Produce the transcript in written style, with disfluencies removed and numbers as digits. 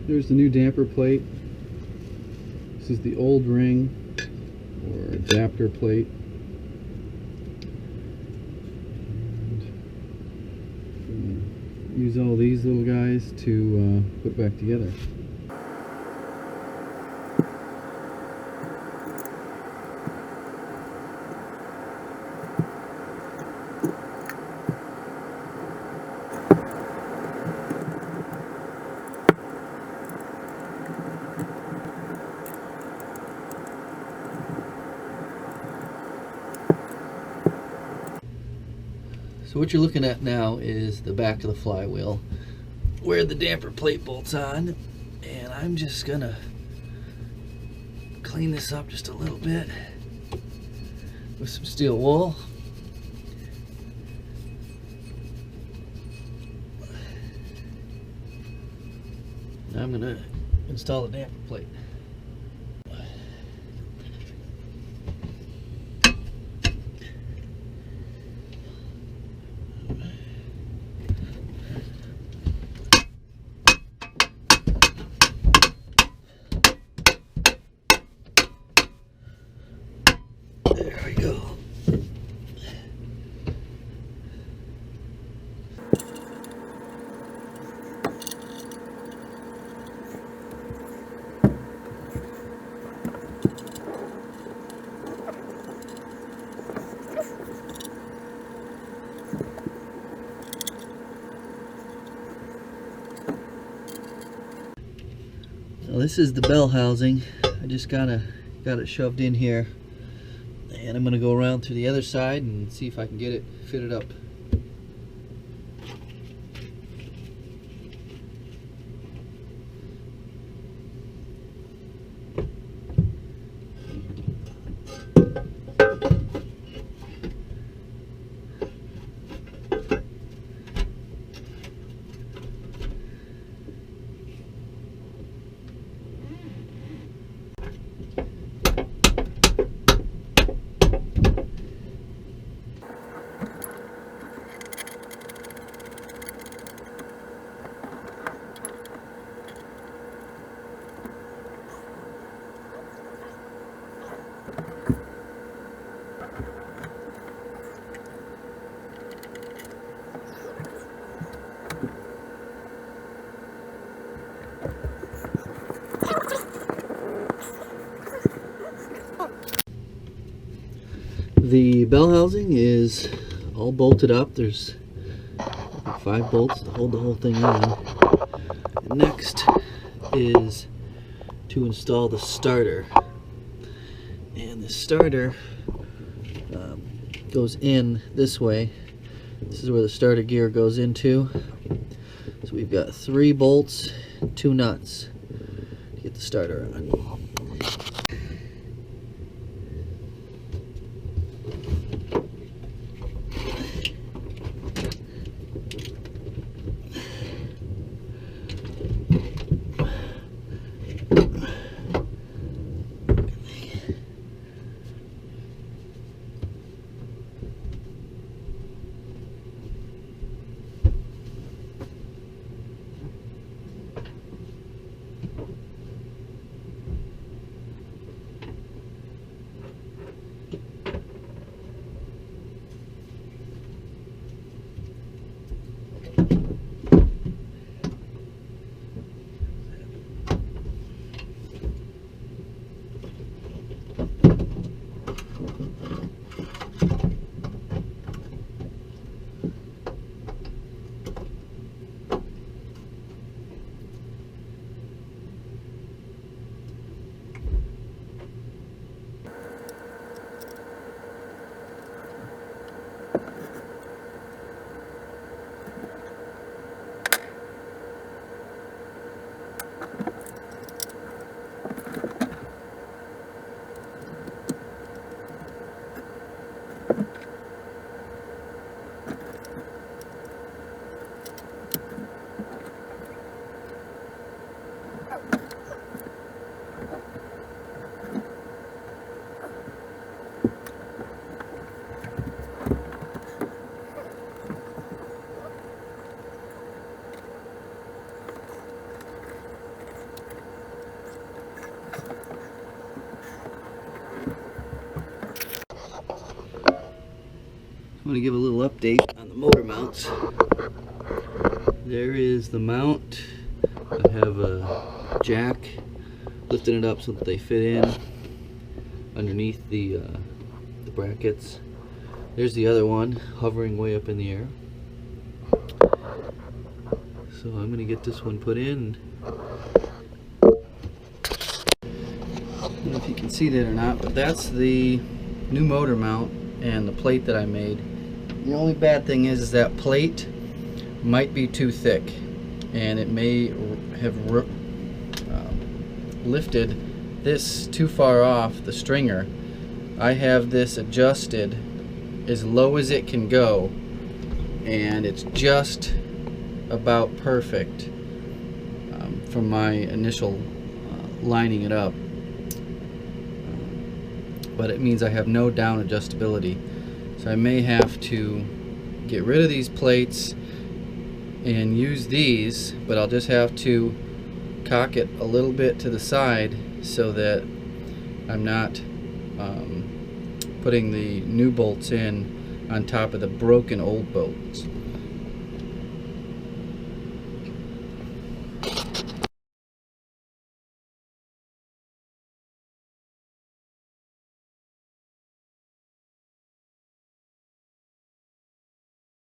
There's the new damper plate. This is the old ring or adapter plate. And use all these little guys to put back together. So what you're looking at now is the back of the flywheel where the damper plate bolts on, and I'm just gonna clean this up just a little bit with some steel wool. Now I'm gonna install the damper plate. There we go. So this is the bell housing. I just got it shoved in here. And I'm going to go around to the other side and see if I can get it fitted up. The bell housing is all bolted up. There's 5 bolts to hold the whole thing on. And next is to install the starter. And the starter goes in this way. This is where the starter gear goes into. So we've got 3 bolts, 2 nuts to get the starter on. going to give a little update on the motor mounts. There is the mount. I have a jack lifting it up so that they fit in underneath the brackets. There's the other one hovering way up in the air. So I'm going to get this one put in. I don't know if you can see that or not, but that's the new motor mount and the plate that I made. The only bad thing is that plate might be too thick, and it may have lifted this too far off the stringer. I have this adjusted as low as it can go, and it's just about perfect from my initial lining it up. But it means I have no down adjustability, so I may have to get rid of these plates and use these, but I'll just have to cock it a little bit to the side so that I'm not putting the new bolts in on top of the broken old bolts.